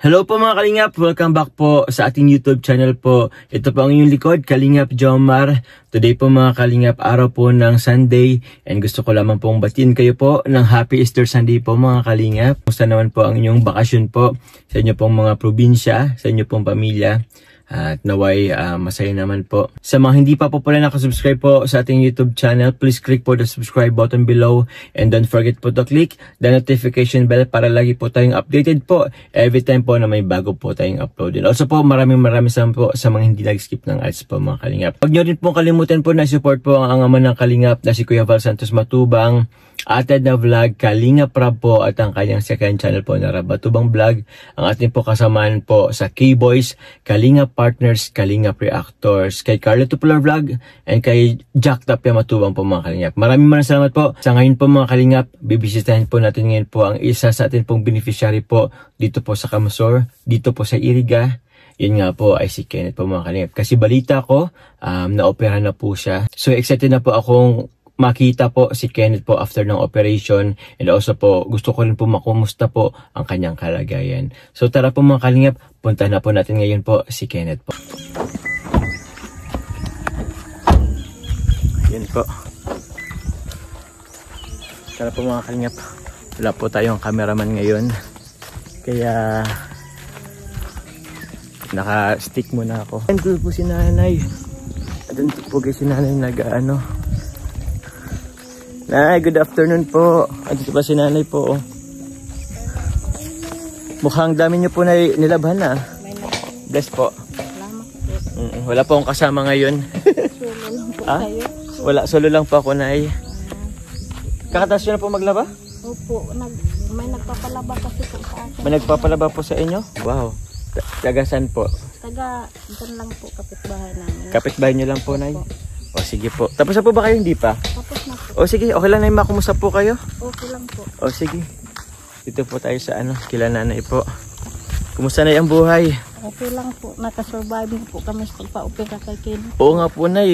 Hello po mga Kalingap, welcome back po sa ating YouTube channel po. Ito po ang inyong likod, Kalingap Jomar. Today po mga Kalingap, araw po ng Sunday. And gusto ko lamang pong batiin kayo po ng Happy Easter Sunday po mga Kalingap. Kumusta naman po ang inyong bakasyon po sa inyo pong mga probinsya, sa inyo pong pamilya. At naway masaya naman po. Sa mga hindi pa po pala nakasubscribe po sa ating YouTube channel, please click po the subscribe button below. And don't forget po to click the notification bell para lagi po tayong updated po every time po na may bago po tayong upload. And also po maraming salamat po sa mga hindi nag-skip ng ads po mga Kalingap. Huwag nyo rin po kalimutan po na support po ang ama ng Kalingap na si Kuya Val Santos Matubang, Atad na Vlog, Kalingap Rab po at ang kanyang second channel po na Rabatubang Vlog. Ang ating po kasamaan po sa K-Boys, Kalingap Partners, Kalingap Reactors, kay Carlo Tupular Vlog, and kay Jack Tapia Matubang po mga Kalingap. Maraming salamat po. Sa ngayon po mga Kalingap, bibisitahin po natin ngayon po ang isa sa atin pong beneficiary po dito po sa Kamasor, dito po sa Iriga. Yun nga po ay si Kenneth po mga Kalingap. Kasi balita ko, na-opera na po siya. So excited na po akong makita po si Kenneth po after ng operation, and also po gusto ko rin po makumusta po ang kanyang kalagayan. So tara po mga Kalingap, punta na po natin ngayon po si Kenneth po. Yun po. Tara po mga Kalingap. Wala po tayong cameraman ngayon, kaya naka-stick muna ako. Andun po si nanay. Andun po si nanay nag-ano. Nay, good afternoon po. Andito pa si nanay po. Mukhang dami niyo po na nilabhan na. Bless po. Wala po akong kasama ngayon. Solo lang po kayo. Wala, solo lang po ako, nay. Kakatas nyo na po maglaba? Opo, may nagpapalaba kasi po sa akin. May nagpapalaba po sa inyo? Wow. Tagasan po? Taga, dyan lang po kapitbahay namin. Kapitbahay nyo lang po, nay? O sige po. Tapos na po ba kayo? Hindi pa? Tapos na po. O sige, okay lang na yung makumusta po kayo? Okay lang po. O sige. Dito po tayo sa kila nanay po. Kumusta na yung buhay? Okay lang po. Nakasurvive po kami sa pagpa-opera kay Ken. Oo nga po na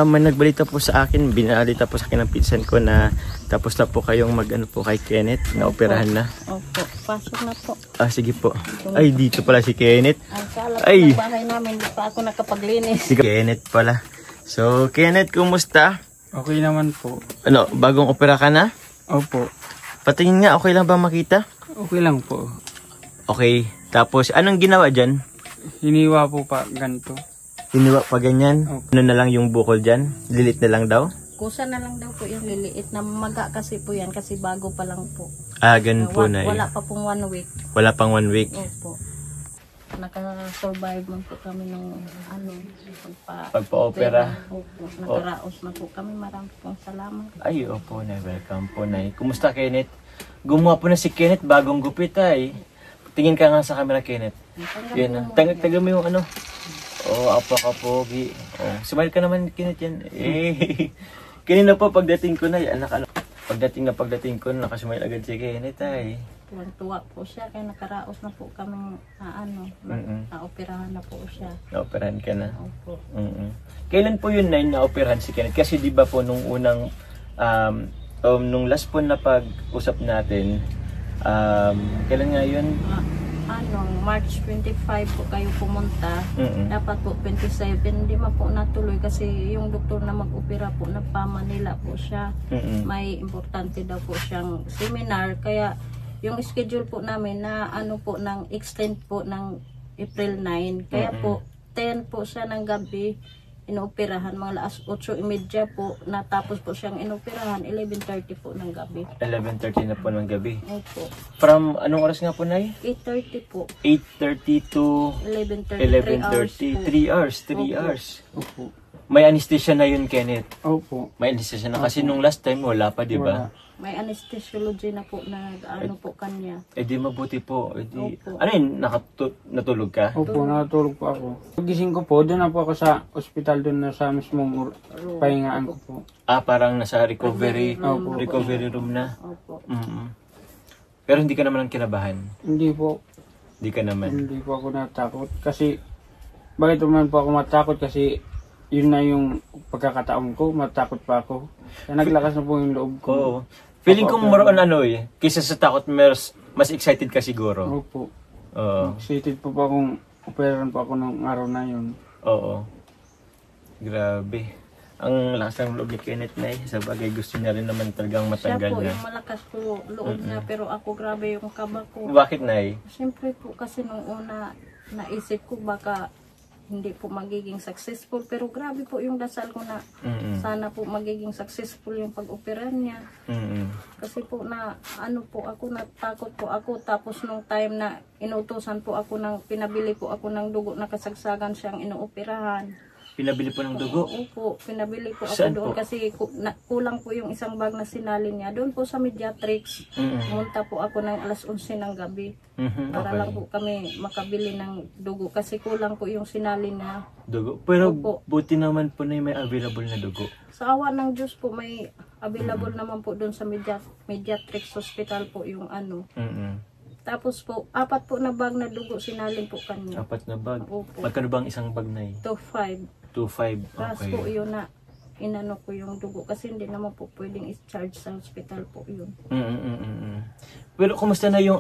may nagbalita po sa akin, binalita po sa akin ng pinsan ko na tapos na po kayong mag-ano po kay Kenneth, na operahan na. Opo, pasok na po. Sige po. Ay, dito pala si Kenneth. Ang sala po ng bahay namin, hindi pa ako nakapaglinis. Si Kenneth pala. So, Kenneth, kumusta? Okay naman po. Ano, bagong opera ka na? Opo. Patingin nga, okay lang ba makita? Okay lang po. Okay. Tapos, anong ginawa dyan? Hiniwa po pa ganito. Hiniwa pa ganyan? Okay. Ano na lang yung bukol dyan? Lilit na lang daw? Kusa na lang daw po yung liliit na maga kasi po yan kasi bago pa lang po. Ganun po na Wala pa pong 1 week. Wala pang 1 week? Opo. Naka-survive man po kami ng pagpa-opera. Opo, nakaraos na po kami. Marami pong salamat. Ay, opo na. Welcome po na. Kumusta, Kenneth? Gumawa po na si Kenneth, bagong gupit ay. Tingin ka nga sa camera, Kenneth. Yan na. Taga mo yung ano. Apakapogi. Smile ka naman, Kenneth, yan. Kanina po, pagdating ko na, pagdating ko, nakasmile agad si Kenneth ay. Tuwa po siya, kaya nakaraos na po kami naoperahan na po siya. Naoperahan ka na? Opo. Kailan po yun na operahan si Kenneth? Kasi di ba po nung unang, nung last po na pag-usap natin, kailan nga yun? March 25 po kayo pumunta. Dapat po 27, hindi man po natuloy kasi yung doktor na mag-opera po, nagpa-Manila po siya. May importante daw po siyang seminar, kaya yung schedule po namin na ng extend po ng April 9. Kaya po 10 po siya ng gabi inooperahan, mga alas 8:30 po, natapos po siyang inooperahan 11:30 po ng gabi. 11:30 na po ng gabi. Opo. From anong oras nga po, Nay? 8:30 po. 8:30 to 11:30. 3 hours. Opo. May anesthesia na yun, Kenneth? Opo. May anesthesia na kasi nung last time wala pa, di ba? May anesthesiology na po na po kanya. Di mabuti po. Opo. Ano yun? Natulog ka? Opo, nakatulog po ako. Pagising ko po, doon na po ako sa ospital, doon na sa mismong pahingaan ko po. Parang nasa recovery room na? Opo. Pero hindi ka naman ang kinabahan? Hindi po. Hindi ka naman? Hindi po ako natakot. Kasi, bakit naman po ako matakot? Kasi, yun na yung pagkakataon ko, matakot pa ako. Kaya naglakas na po yung loob ko. Feeling ko more on kaysa sa takot, mas excited ka siguro. Opo. Oo. Excited po pa akong operahan po ako ng araw na yun. Oo. Grabe. Ang lakas ng loob ni Kenneth na sa bagay gusto niya rin naman talagang matanggal Siya po na. yung malakas po loob niya, pero ako grabe yung kaba ko. Bakit, Nay? Siyempre po kasi nung una naisip ko baka hindi po magiging successful, pero grabe po yung dasal ko na sana po magiging successful yung pag-operahan niya. Kasi po na ano po ako, natakot po ako, tapos nung time na inutusan po ako pinabili po ako ng dugo na kasagsagan siyang inuoperahan. Pinabili po ng dugo? Opo, pinabili po ako Saan doon po? kasi kulang po yung isang bag na sinalin niya. Doon po sa Mediatrix, pumunta po ako ng alas 11 ng gabi. Para lang po kami makabili ng dugo kasi kulang po yung sinalin niya. Dugo? Pero Opo. buti naman po na may available na dugo. Sa awa ng Diyos po, may available naman po doon sa Mediatrix Hospital po yung ano. Tapos po, 4 po na bag na dugo sinalin po kanya. 4 na bag? Opo. Magkano ba ang isang bag, Nay? 2.5. 2.5. Tapos Okay. po yun na inano ko yung dugo kasi hindi naman po pwedeng i-charge sa hospital po yun. Pero kumusta na yung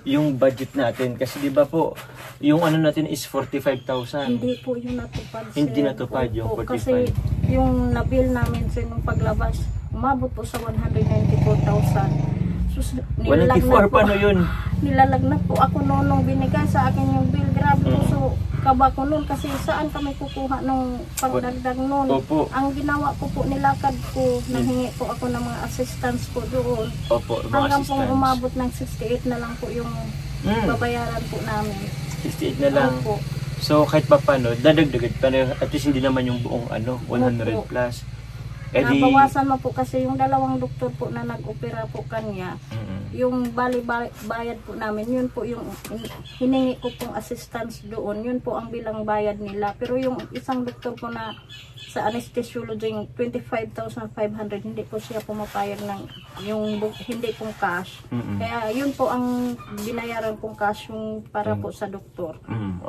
yung budget natin? Kasi di ba po, yung natin is 45,000. Hindi po yung natupad, sir. Hindi natupad yung Opo, 45. Kasi yung nabil namin sa nung paglabas, umabot po sa 194,000. Sus, 194, paano yun? Nilalagnat po ako noon nung binigay sa akin yung bill. Grabe po, so kaba ko noon kasi saan kami kukuha nung pagdagdag noon. Opo. Ang ginawa ko po, nilakad ko, nanghingi po ako ng mga assistance po doon. Opo, mga Hanggang pong assistance. umabot ng 68 na lang po yung babayaran po namin. 68 na lang. Opo. So kahit pa paano, dadagdagan pa rin, at least hindi naman yung buong 100 Opo. plus. Eh di, Nabawasan mo po kasi yung dalawang doktor po na nag-opera po kanya, yung bayad po namin, yun po yung hiningi ko pong assistance doon, yun po ang bilang bayad nila. Pero yung isang doktor po na sa anesthesiology, yung 25,500, hindi po siya pumapayag ng hindi pong cash. Kaya yun po ang binayaran pong cash yung para po sa doktor.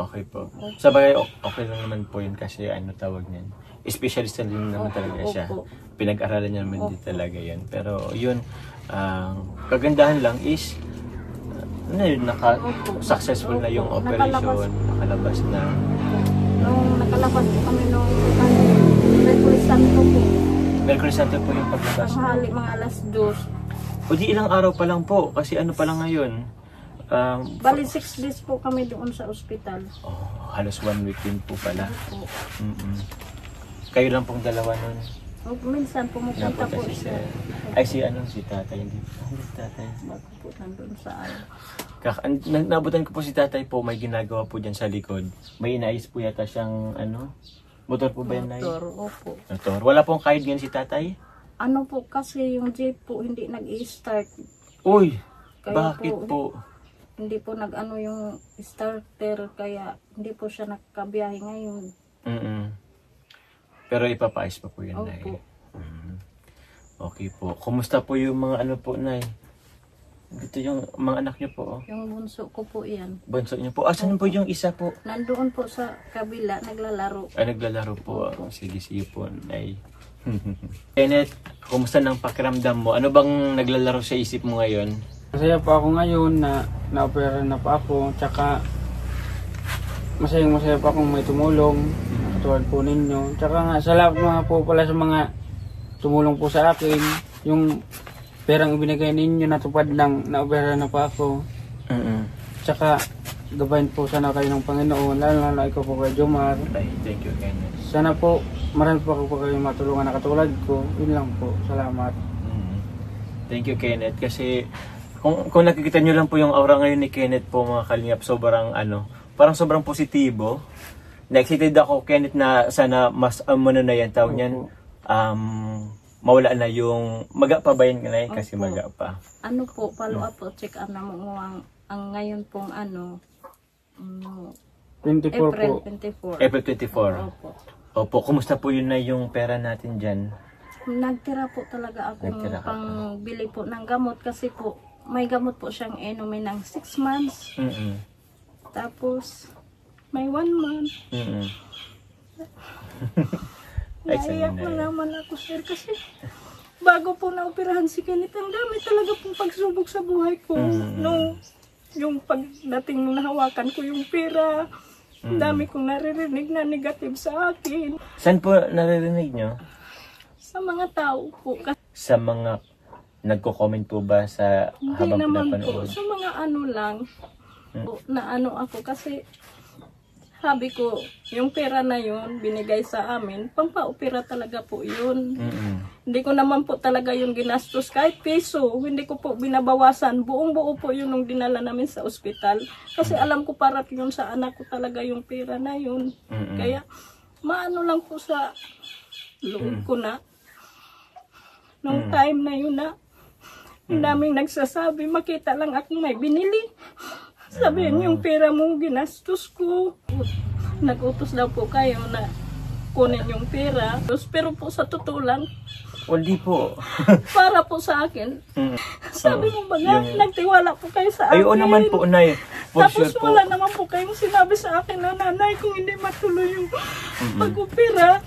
Okay po. Sabay, okay lang naman po yun kasi tawag niyan. Specialist na din naman talaga siya. Pinag-aralan niya naman din talaga yan. Pero yun, kagandahan lang is successful na yung operation, nakalabas na. Nung nakalabas po kami nung Mercury Santo po. Mercury Santo po yung paglabas. Tanghali mga alas 2. O di ilang araw pa lang po, kasi pa lang ngayon. Bali 6 days po kami doon sa ospital. Halos 1 week din po pala. Opo. Kayo lang pong dalawa nun. Minsan pumupunta Napunta po si siya. si tatay. Hindi si tatay. Bago po nandun sa Nabutan ko po si tatay po, may ginagawa po dyan sa likod. May inayos po yata siyang motor po ba yan, Nay? motor. Opo. Motor. Wala pong kahit ganyan si tatay? Ano po kasi yung jeep po hindi nag-i-start. Uy! Kaya Bakit po? Hindi po nag-ano yung starter kaya hindi po siya nakabiyahe ngayon. Pero ipapaayos pa po yun, Nay. Opo. Okay po. Kumusta po yung mga po, Nay? Ito yung mga anak niyo po. Yung bunso ko po yan. Bunso niyo po. Saan po yung isa po? Nandoon po sa kabila, naglalaro. Naglalaro po. Sige po, Nay. Kenneth, kumusta ng pakiramdam mo? Ano bang naglalaro sa isip mo ngayon? Masaya pa ako ngayon na na-opera na pa ako. Tsaka masaya pa akong may tumulong. Katulad po ninyo. Tsaka nga, salamat mga po pala sa mga tumulong po sa akin. Yung perang ibinigay ninyo natupad lang, na-opera na pa ako. Tsaka gabayan po sana kayo ng Panginoon, lalo na ikaw po kay Jomar. Thank you, Kenneth. Sana po, marami po kayo matulungan na katulad ko. Yun lang po, salamat. Thank you, Kenneth. Kasi kung nakikita nyo lang po yung aura ngayon ni Kenneth po, mga kalingap, sobrang parang sobrang positibo. Na-excited ako, Kenneth, na sana mas na yan, tawag niyan, mawala na yung maga pa ba yun, kasi maga pa. Ano po, follow up po, check up na mo ang ngayon pong 24 April po. 24. April 24. Opo. Opo, kumusta po yun na yung pera natin dyan? Nagtira po talaga ako pang bili po ng gamot kasi po may gamot po siyang inumin ng 6 months. Tapos may 1 month. Naiyak na naman ako, sir, kasi bago po na-operahan si Kenneth, ang dami talaga pong pagsubok sa buhay ko. No, yung pagdating nung nahawakan ko yung pera, dami kong naririnig na negative sa akin. Saan po naririnig nyo? Sa mga tao po. Sa mga nagko-comment po ba sa habang pinapanood? Sa mga ano lang, na ano ako kasi sabi ko, yung pera na yun, binigay sa amin, pampaopera talaga po yun. Hindi ko naman po talaga yung ginastos, kahit piso, hindi ko po binabawasan. Buong-buo po yun nung dinala namin sa ospital. Kasi alam ko para yun sa anak ko talaga yung pera na yun. Kaya, maano lang po sa loob ko na. Nung time na yun na, ang daming nagsasabi, makita lang akong may binili. Sabihin, yung pera mo ginastos ko. Nag-utos daw po kayo na kunin yung pera. Pero po sa totoo lang, hindi po. para po sa akin. Sabi mo ba nga, nagtiwala po kayo sa akin. Ay, naman po, Nay. Tapos sure wala naman po kayong sinabi sa akin na, nanay, kung hindi matuloy yung pag-opera,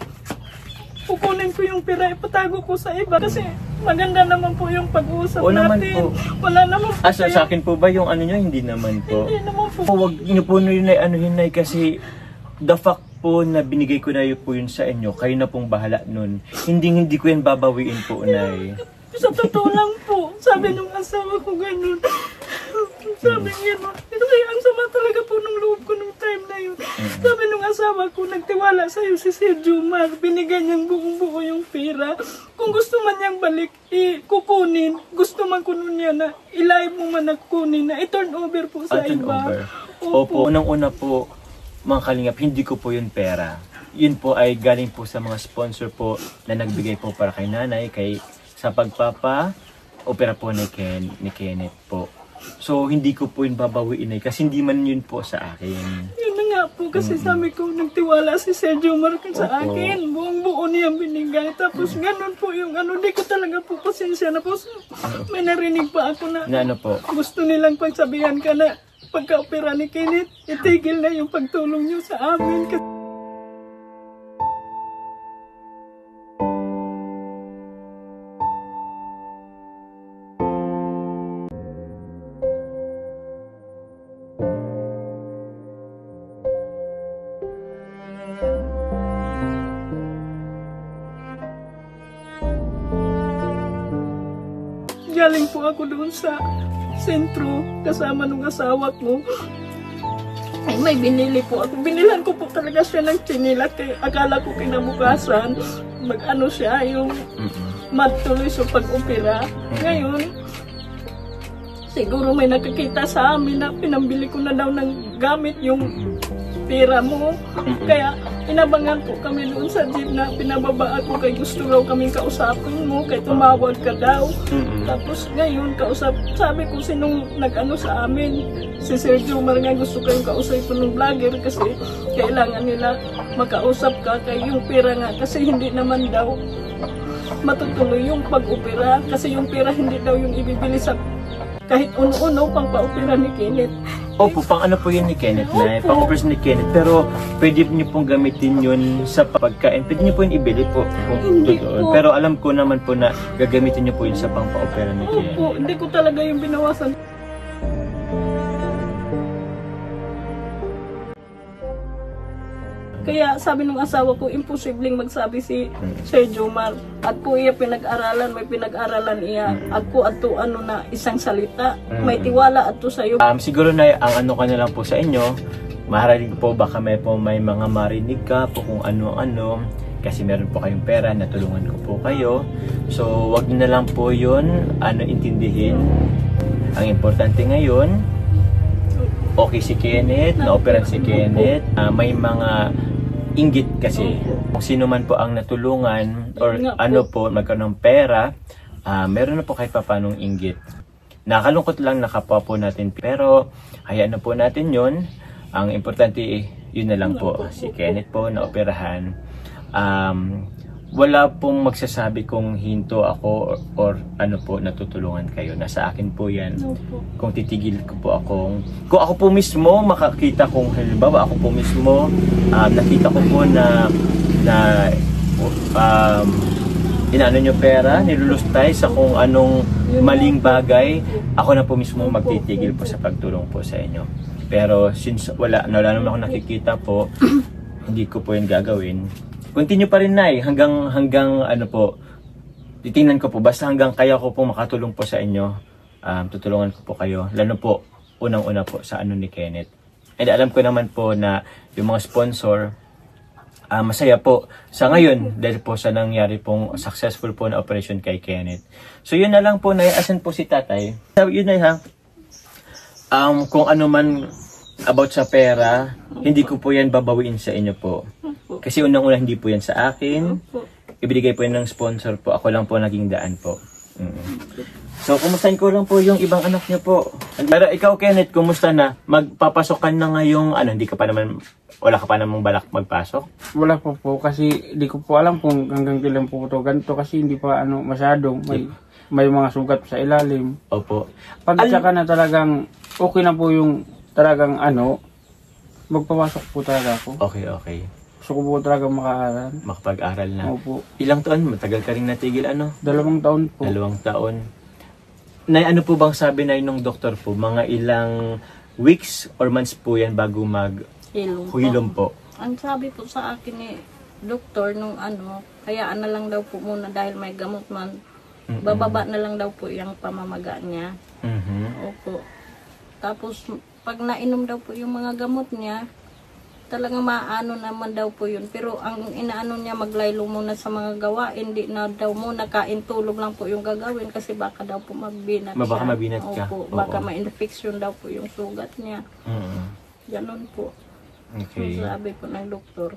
kukunin ko yung pera, ipatago ko sa iba. Kasi maganda naman po yung pag-uusap natin. Po. Wala naman po. Sa akin po ba yung ano nyo? Hindi naman po. Hindi naman po. Huwag nyo po anuhin, Nay, kasi the fact po na binigay ko na yun po yun sa inyo, kayo na pong bahala nun. Hindi ko yan babawiin po, Nay. Sa totoo lang po, sabi nung asawa ko ganun. Sabi niya, kasi ang sama talaga po nung loob ko nung time na yun. Sabi nung asawa ko, nagtiwala sa'yo si Sir Jomar, binigyan niyang buong-buo yung pera. Kung gusto man niyang balik, kukunin. Gusto man kunin niya na i-live mo man na kukunin na i-turn over po sa iba. Opo, unang-una po, mga kalingap, hindi ko po yun pera. Yun po ay galing po sa mga sponsor po na nagbigay po para kay nanay, sa pagpapa-opera po ni Kenneth po. So, hindi ko po yun babawiin kasi hindi man yun po sa akin. Yun na nga po, kasi sabi ko, nagtiwala si Sir Jomar sa akin. Buong-buo niyang binigay. Tapos ganun po yung di ko talaga po pasensya na po. May narinig pa ako na ano po? Gusto nilang pagsabihan ka na pagka-opera ni Kenneth, itigil na yung pagtulong niyo sa amin. Galing po ako doon sa sentro kasama nung asawa ko. Ay, may binili po ako. Binilan ko po talaga siya ng chinilat. Kaya akala ko kinabukasan mag-ano siya, yung matuloy sa pag-opera. Ngayon, siguro may nakakita sa amin na pinambili ko na daw ng gamit yung pera mo. Kaya inabangan po kami doon sa jeep na pinababa ako kay gusto raw kaming kausapin mo, kay tumawag ka daw. Tapos ngayon, sabi ko sinong nag-ano sa amin, si Sir Jomar nga gusto kayong kausapin ng vlogger kasi kailangan nila makausap ka kay yung pera nga kasi hindi naman daw matutuloy yung pag-opera kasi yung pera hindi daw yung ibibili sa kahit uno-uno pang pa-opera ni Kenneth. Opo, pang ano po yun ni Kenneth, na pang-opera ni Kenneth, pero pwede niyo pong gamitin yun sa pagkain. Pwede niyo po yun ibili po. Po. Pero alam ko naman po na gagamitin niyo po yun sa pang-opera ni Kenneth. Opo, hindi ko talaga yung binawasan. Kaya sabi ng asawa ko, imposibleng magsabi si Sir Jomar. At ko iya pinag-aralan, may pinag-aralan iya. Ako at to ano na isang salita. May tiwala at to sa'yo. Siguro na ang ano ka na lang po sa inyo, maharalig po baka may mga marinig ka po kung ano-ano. Kasi meron po kayong pera, natulungan ko po kayo. So wag niyo na lang po yun intindihin. Ang importante ngayon, okay si Kenneth, na-operan si Kenneth. May mga inggit kasi. Kung sino man po ang natulungan or magkaroon ng pera, meron na po kahit papanong inggit. Nakalungkot lang nakapwa po natin. Pero hayaan na po natin yun. Ang importante yun na lang po. Si Kenneth po na-operahan. Wala pong magsasabi kung hinto ako or ano po natutulungan kayo. Nasa akin po yan. Kung titigil ko po kung ako po mismo makakita kung halimbawa ako po mismo nakita ko po na inaano nyo pera, nilulustay sa kung anong maling bagay, ako na po mismo magtitigil po sa pagtulong po sa inyo. Pero since wala naman ako nakikita po, hindi ko po yun gagawin. Continue pa rin, Nay, hanggang ano po, titingnan ko po, basta hanggang kaya ko po makatulong po sa inyo, tutulungan ko po kayo. Lalo po, unang-una po sa ano ni Kenneth. And alam ko naman po na yung mga sponsor, masaya po sa ngayon dahil po sa nangyari pong successful po na operation kay Kenneth. So yun na lang po, Nay, asan po si Tatay? Yun na ha, kung ano man about sa pera, hindi ko po yan babawiin sa inyo po. Kasi unang-una hindi po yan sa akin. Ibigay po yan ng sponsor po. Ako lang po naging daan po. So, kumustahin ko lang po yung ibang anak niyo po. Pero ikaw, Kenneth, kumusta na? Magpapasokan na ngayong, hindi ka pa naman, wala ka pa namang balak magpasok? Wala po kasi di ko po alam kung hanggang kailan po ito ganito kasi hindi pa masyadong may mga sugat sa ilalim. Opo. Pag tsaka na talagang okay na po yung talagang magpapasok po talaga ako. Okay. Gusto ko po talaga makaaral. Makapag-aral na. Opo. Ilang taon? Matagal ka rin natigil, 2 taon po. 2 taon. Nay, ano po bang sabi na nung doktor po? Mga ilang weeks or months po yan bago mag-hilom po? Ang sabi po sa akin ni doktor nung hayaan na lang daw po muna dahil may gamot man. Bababa na lang daw po yung pamamaga niya. Opo. Tapos pag nainom daw po yung mga gamot niya, talagang maano naman daw po yun. Pero ang inaano niya, maglaylo muna sa mga gawain. Hindi na daw muna kain, tulog lang po yung gagawin. Kasi baka daw po mabinat siya. Baka mabinat ka. Opo, baka ma-infection daw po yung sugat niya. Ganon po. Okay. So, sabi po ng doktor.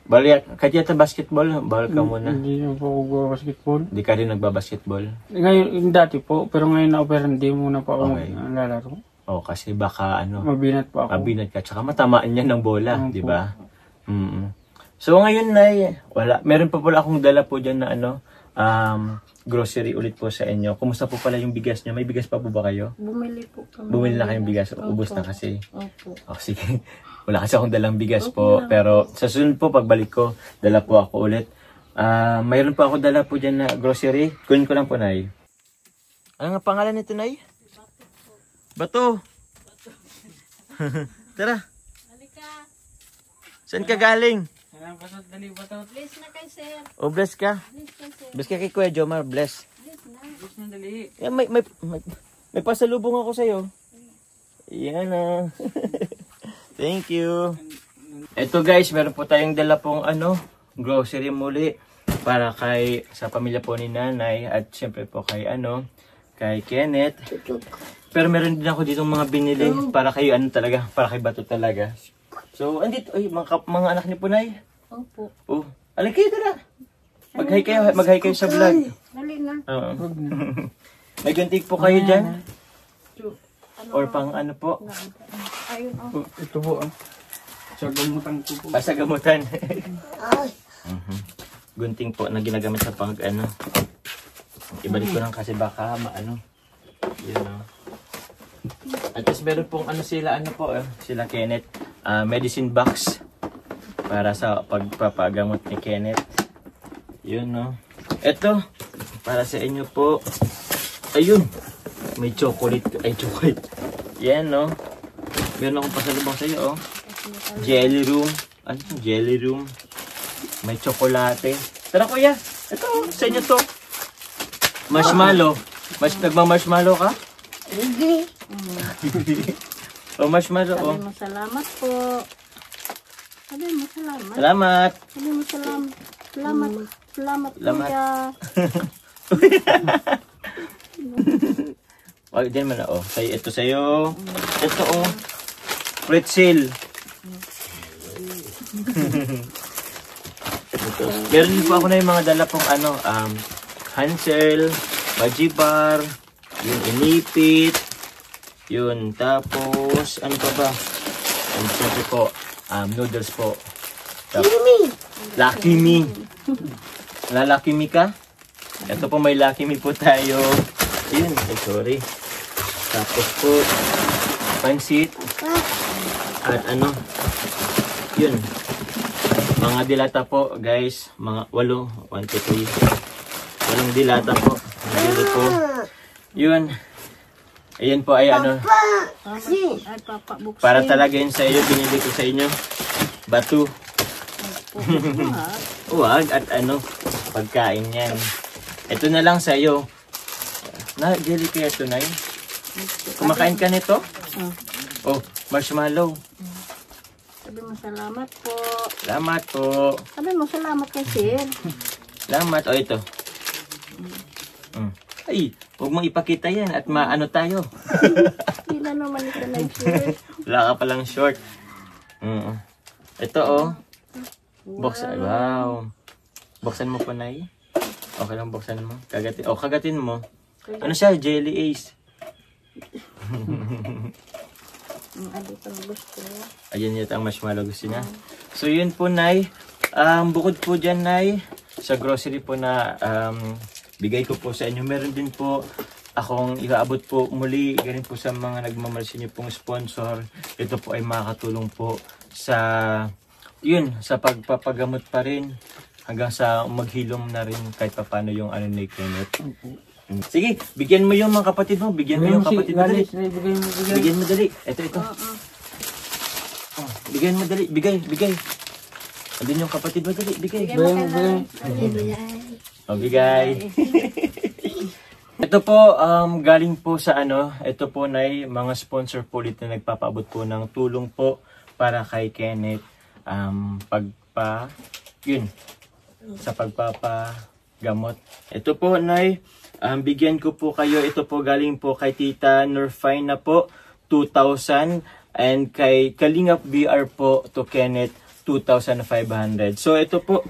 Bali, kaya basketball, bawal ka muna. Hindi na po ako basketball. Hindi ka rin nagbabasketball? Ngayon, dati po. Pero ngayon na-opera, hindi muna po ako lalaro. Kasi baka mabinat po ako. Mabinat ka. Tsaka matamaan yan ng bola, di ba? So ngayon, Nay, wala. Meron pa pala akong dala po dyan na grocery ulit po sa inyo. Kumusta po pala yung bigas nyo? May bigas pa po ba kayo? Bumili po kami. Bumili na kayong bigas. Ubus na kasi. Opo. Sige. Wala kasi akong dalang bigas po. Pero sa sunod po, pagbalik ko, dala po ako ulit. Mayroon pa ako dala po dyan na grocery. Kunin ko lang po, Nay. Ano nga pangalan nito, Nay? Bato. Tara. Halika. Saan ka galing? Bless na kay sir. O, bless ka. Bless ka kay Kuya Jomar. Bless. Bless na dali. May pasalubong ako sa'yo. Yan na. Thank you. Ito guys, meron po tayong dala pong grocery muli. Para sa pamilya po ni Nanay. At syempre po kay Kenneth. Pero meron din ako ditong mga binili para kayo talaga, para kay Bato talaga. So, andito mga anak niyo po, Nay. Opo. Oh, alin kayo tara. Mag-hi kayo sa vlog. Dali na. May gunting po kayo diyan? Or pang po? Ayun Ito po sa gamutan ko po. Sa gamutan. Gunting po na ginagamit sa pang Ibalik ko lang kasi baka Yun At least meron pong sila sila Kenneth, medicine box para sa pagpapagamot ni Kenneth. Yun Ito para sa inyo po. Ayun. May chocolate. Yan Meron akong pasalubong sa iyo Jelly room. Jelly room. May tsokolate. Tara kuya. Ito sa inyo to. Marshmallow. Nagma-marshmallow ka? Hindi. Marshmallow. Sabi mo salamat po. Sabi mo salamat. Salamat. Sabi mo salamat. Salamat kuya. Wag din man ito sa'yo. Ito pretzel. Meron din po ako na yung mga dala pong Hansel, Baji Bar, yung inipit, yun, tapos, ano pa ba? Siyempre po, noodles po. Lucky Me! Lucky Me ka? Ito po, may Lucky Me po tayo. Yun, sorry. Tapos po, pansit. At yun. Mga dilata po, guys. Mga 8. 1, 2, 3. Walang dilata po. Dito po. Yun. Ayan po ay ano. Ay, Papa, buksin. Para talaga yun sa iyo. Binili ko sa inyo. Bato. Huwag at ano. Pagkain yan. Ito na lang sa iyo. Na, jelly kaya ito na yun. Kumakain ka nito? Oh, marshmallow. Sabi mo salamat po. Salamat po. Sabi mo salamat kay Sir. Salamat. O, ito. Ay, huwag mong ipakita yan at maano tayo. Hindi na naman ito nag-share. Wala ka palang short. Ito, oh. Buksan. Wow. Buksan mo po, Nay. Okay lang, buksan mo. Kagatin. Oh, kagatin mo. Ano siya? Jelly Ace. Ayan yata ang marshmallow gusto niya. So yun po, Nay. Bukod po dyan, Nay, sa grocery po na bigay ko po sa inyo, meron din po akong iaabot po muli. Ganun po sa mga nagmamalasyon niyo pong sponsor. Ito po ay makakatulong po sa yun, sa pagpapagamot pa rin hanggang sa maghilom na rin kahit paano yung ano ni Kenneth. Sige, bigyan mo yung mga kapatid mo. Bigyan mo yung kapatid mo dali. Bigyan mo dali. Ito. Bigyan mo dali. Bigay. Andun yung kapatid mo dali. Bigay. Bigay. Ito po, galing po sa ano. Ito po na mga sponsor po ulit na nagpapaabot po ng tulong po para kay Kenneth. Sa pagpapagamot. Ito po, Nay. Bigyan ko po kayo, ito po galing po kay Tita Norfina po, 2,000. And kay Kalingap BR po to Kenneth, 2,500. So ito po,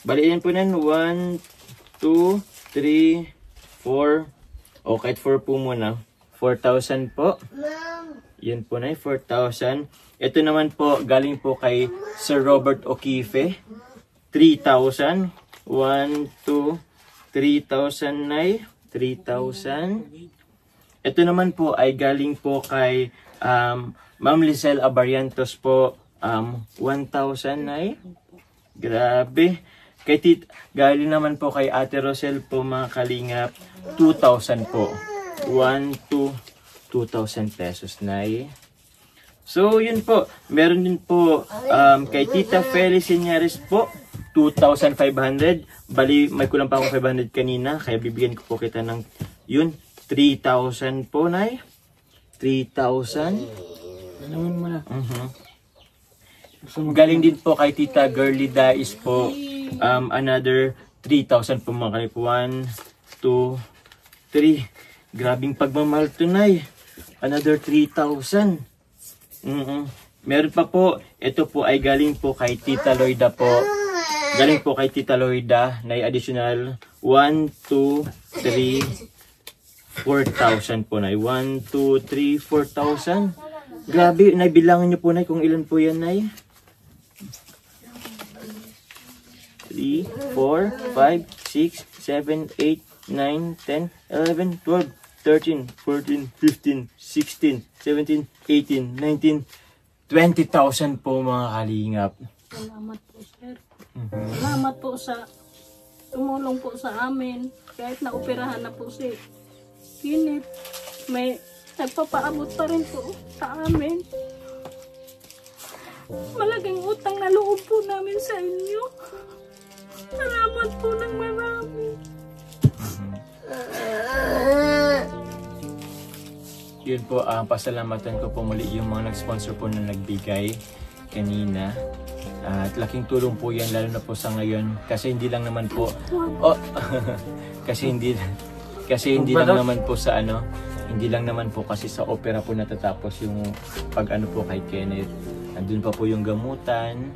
baliin po nan 1, 2, 3, 4. O kahit 4 po muna. 4,000 po. Yun po na 4,000. Ito naman po, galing po kay Sir Robert O'Keefe, 3,000. 1, 2, 3,000 na 3,000. Ito naman po ay galing po kay Ma'am Lizelle Abarientos po, 1,000 na Grabe. Galing naman po kay Ate Rosel po, mga kalingap, 2,000 po. 1, 2, 2,000 pesos na So yun po. Meron din po kay Tita Feliz Señares po, 2,500. Bali, may kulang pa akong 500 kanina. Kaya bibigyan ko po kita ng yun. 3,000 po, Nay. 3,000. Alaman mo na. Galing din po kay Tita Girly Dais po. Another 3,000 po, mga kalip. 1, 2, 3. Grabing pagmamahal to, Nay. Another 3,000. Meron pa po. Ito po ay galing po kay Tita Loida po. Galing po kay Tita Loida na additional 1, 2, 3, 4,000 po, Nay. 1, 2, 3, 4,000. Grabe, Nay, bilangin niyo po, Nay, kung ilan po yan, Nay. 3, 4, 5, 6, 7, 8, 9, 10, 11, 12, 13, 14, 15, 16, 17, 18, 19, 20,000 po, mga kalingap. Salamat po, Sir. Salamat po sa tumulong po sa amin. Kahit naoperahan na po si Kenneth, may nagpapaabot pa rin po sa amin. Malaking utang na loob po namin sa inyo. Salamat po ng marami. Yun po, pasalamatan ko po muli yung mga nag-sponsor po na nagbigay kanina. At laking tulong po yan, lalo na po sa ngayon. Kasi hindi lang naman po, kasi hindi lang naman po sa ano, hindi lang naman po kasi sa opera po natatapos yung pag-ano po kay Kenneth. Andun pa po yung gamutan.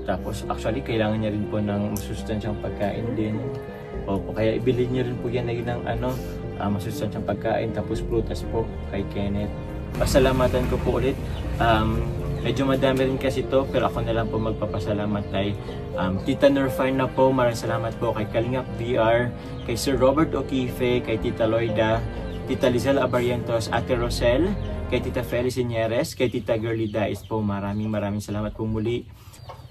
Tapos actually kailangan niya rin po ng masustansyang pagkain din. Opo, kaya ibili niyo rin po yan ng ano, masustansyang pagkain, tapos prutas po kay Kenneth. Pasalamatan ko po ulit. Medyo madami rin kasi to, pero ako na lang po magpapasalamat kay Tita Norfina po. Maraming salamat po kay Kalingap VR, kay Sir Robert O'Keefe, kay Tita Loida, Tita Lizelle Abarientos, Ate Rosel, kay Tita Feliz Señares, kay Tita Girly Dais po. Maraming salamat po muli.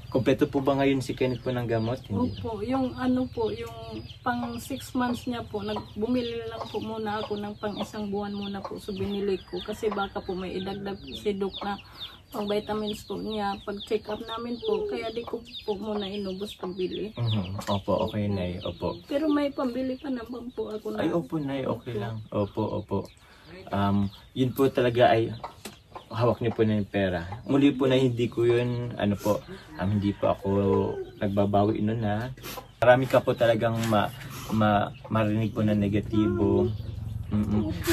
Kompleto po ba ngayon si Kenneth po ng gamot? Hindi. Opo, yung ano po, yung pang 6 months niya po, bumili lang po muna ako ng pang 1 buwan muna po. So binili ko kasi baka po may idagdag si Doc na pang vitamins po niya. Pag check up namin po, kaya di ko po muna inubos pagbili. Opo, okay Nay, opo. Pero may pambili pa naman po ako na. Ay, opo Nay, okay lang. Opo. Yun po talaga ay hawak niyo po na yung pera. Muli po na hindi ko yun, hindi po ako nagbabawi nun na. Marami ka po talagang marinig po na negatibo.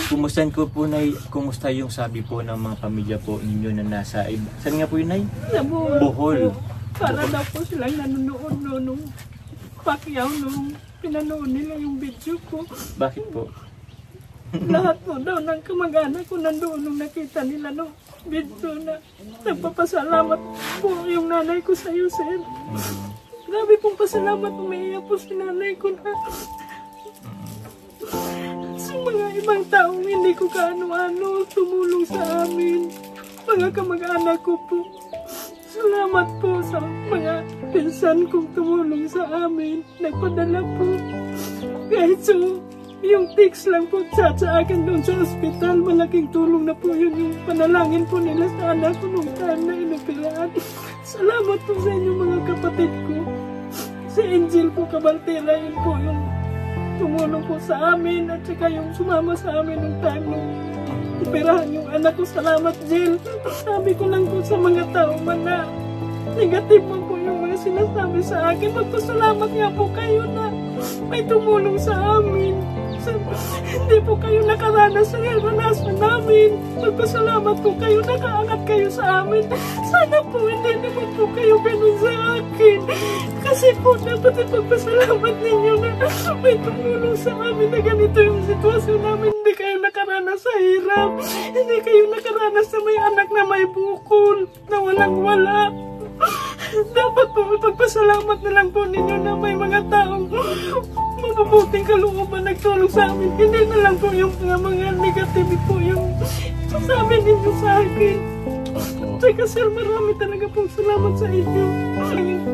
Kumusta yung sabi po ng mga pamilya po ninyo na nasa iba? Saan nga po yun, Nay? Sa Bohol. Para daw po silang nanonood nung Pacquiao nung pinanood nila yung video ko. Bakit po? Lahat po daw ng kamag-anak ko nandoon nung nakita nila no video na nagpapasalamat po yung nanay ko sa iyo, sir. Grabe pong pasalamat, umiiyak po si nanay ko na sa mga ibang taong hindi ko kaano-ano tumulong sa amin, mga kamag-anak ko po. Salamat po sa mga pinsan kong tumulong sa amin, nagpadala po. Kahit so yung text lang po sa akin doon sa ospital, malaking tulong na po yun, yung panalangin po nila sa anak ko nung time na inoperahan. Salamat po sa inyo mga kapatid ko. Si Angel po Cabaltera, yun po yung tumulong po sa amin at saka yung sumama sa amin nung time nung operahan yung anak ko. Salamat, Jill. Sabi ko lang po sa mga tao, mga negative mo po yung mga sinasabi sa akin. Magpasalamat nga po kayo na may tumulong sa amin. Hindi po kayo nakaranas sa naranasan namin. Magpasalamat po kayo, nakaangat kayo sa amin. Sana po hindi naman po kayo ganun sa akin. Kasi po dapat ipagpasalamat ninyo na may tumulong sa amin na ganito yung sitwasyon namin. Hindi kayo nakaranas sa hirap. Hindi kayo nakaranas sa may anak na may bukol, na walang-wala. Dapat po ipagpasalamat na lang po ninyo na may mga taong mabubuting kalooban nagtulong sa amin. Hindi na lang po yung mga negative po yung sabi ninyo sa akin. Tsaka sir, marami talaga pong salamat sa inyo.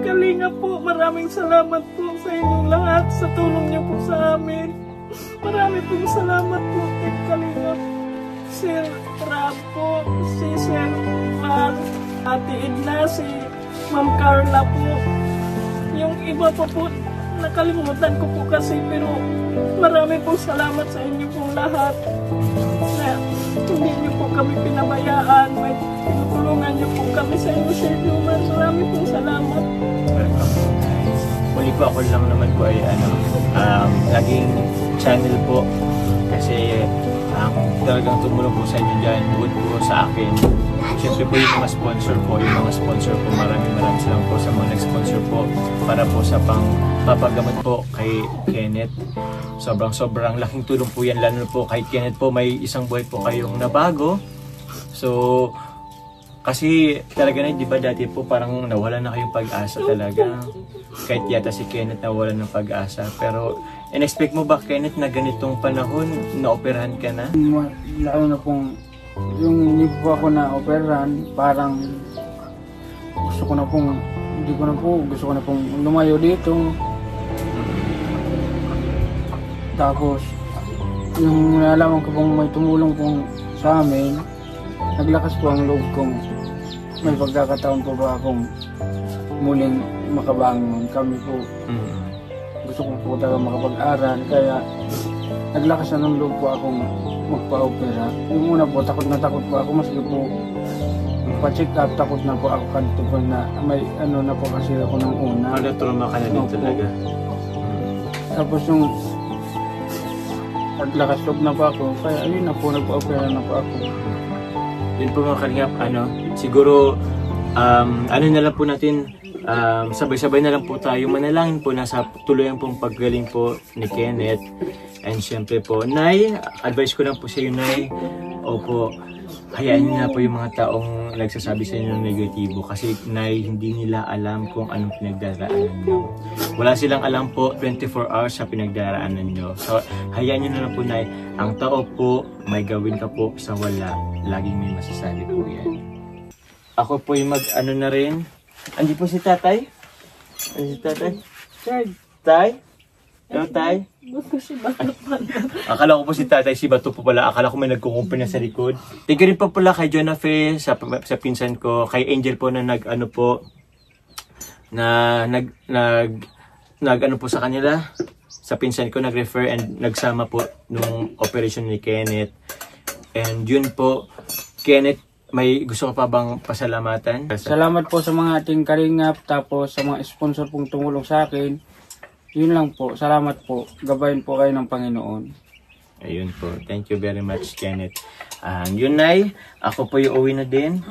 Kalinga po, maraming salamat po sa inyong lahat sa tulong niyo po sa amin. Marami pong salamat po at Kalinga. Sir Rab po, si Sir Mar, Ate Edna, si Ma'am Carla po. Yung iba po nakalimutan ko po kasi, pero marami pong salamat sa inyo pong lahat na hindi niyo po kami pinabayaan, may tinutulungan niyo po kami sa inyo, Sir Jomar. Marami pong salamat. Muli po ako lang naman po ay laging channel po kasi talagang tumulong po sa inyo dyan, good po sa akin. Siyempre po yung mga sponsor po, maraming salamat po sa mga nag-sponsor po para po sa papagamot po kay Kenneth. Sobrang laking tulong po yan, lalo po kay Kenneth po, may isang buhay po kayong nabago. So, kasi talaga na, di ba dati po parang nawala na kayong pag-asa talaga. Kahit yata si Kenneth nawala ng pag-asa. Pero, in-expect mo ba, Kenneth, na ganitong panahon, na-operahan ka na? Lalo na pong yung hindi po ako na-operahan, parang gusto ko na pong lumayo dito. Tapos, yung nalaman ko pong may tumulong pong sa amin, naglakas po ang loob kong may pagkakataon po ba akong muling makabangon. Kami po, gusto ko po talaga makapag-aral, kaya naglakas na ng loob po akong magpa-opera. Yung una po, takot po ako, maski po pa-check up, takot na po ako kanto po na may na po kasi ako ng una. Trauma ka na din talaga. Tapos yung naglakas loob na po ako, kaya ayun na po, nagpa-opera na po ako. Yun po mga kalingap, siguro na lang po natin, sabay-sabay na lang po tayo manalangin po, nasa tuloy pong paggaling po ni Kenneth. And syempre po, Nay, advice ko lang po sa iyo, Nay, opo, hayaan niyo na po yung mga taong nagsasabi sa inyo ng negatibo kasi, Nay, hindi nila alam kung anong pinagdaraanan nyo. Wala silang alam po 24 hours sa pinagdaraanan nyo. So, hayaan niyo na lang po, Nay, ang tao po, may gawin ka po sa wala, laging may masasabi po yan. Ako po yung na rin, Andi po si tatay. Andi si tatay. Tay? Hello, tay? Si Bato pala. Akala ko po si tatay, si Bato po pala. Akala ko may nagkukumpin na sa likod. Thank you rin po pala kay Jonah Fe, sa pinsan ko. Kay Angel po na nag-ano po po sa kanila. Sa pinsan ko nag-refer and nagsama po nung operation ni Kenneth. And yun po, Kenneth, may gusto ka pa bang pasalamatan? Salamat po sa mga ating kalingap, tapos sa mga sponsor pong tumulong sa akin. Yun lang po, salamat po. Gabayin po kayo ng Panginoon. Ayun po, thank you very much, Kenneth. Yun, Nay, ako po yung uwi na din.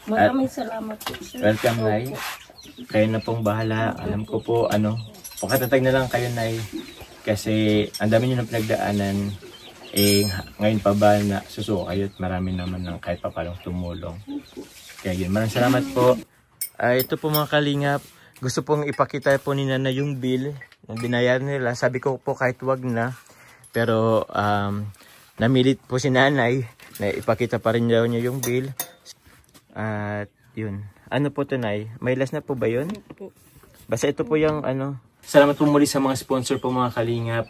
Maraming salamat po, sir. Welcome, Nay. Kayo na pong bahala. Alam ko po, pakatatag na lang kayo, Nay. Kasi ang dami nyo na pinagdaanan. Ngayon pa ba na susuko kayo at marami naman ng kahit pa palang tumulong. Kaya yun, maraming salamat po. Ito po mga kalingap. Gusto pong ipakita po ni Nanay yung bill na binayaran nila. Sabi ko po kahit wag na. Pero namilit po si Nanay na ipakita pa rin daw niya yung bill. At yun. Ano po ito, Nay? May last na po ba yun? Basta ito po yung Salamat po muli sa mga sponsor po mga kalingap.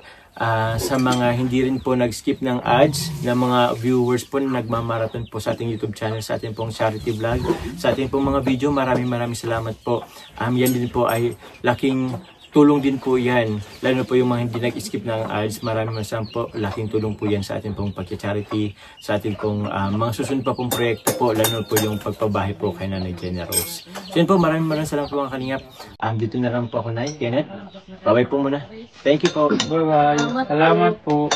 Sa mga hindi rin po nag-skip ng ads, na mga viewers po na nagmamarathon po sa ating YouTube channel, sa ating pong charity vlog, sa ating pong mga video, maraming salamat po. Yan din po ay laking tulong din po yan. Lalo po yung mga hindi nag-skip ng ads, maraming po, laking tulong po yan sa ating pong pag-charity, sa ating pong mga susunod pa pong proyekto po, lalo po yung pagpabahay po kay Nanay Jenna Rose. So yun po, maraming salamat po mga kalingap. Dito na lang po ako, Nay. Kenneth, bye-bye po muna. Thank you po. Bye-bye. Salamat po.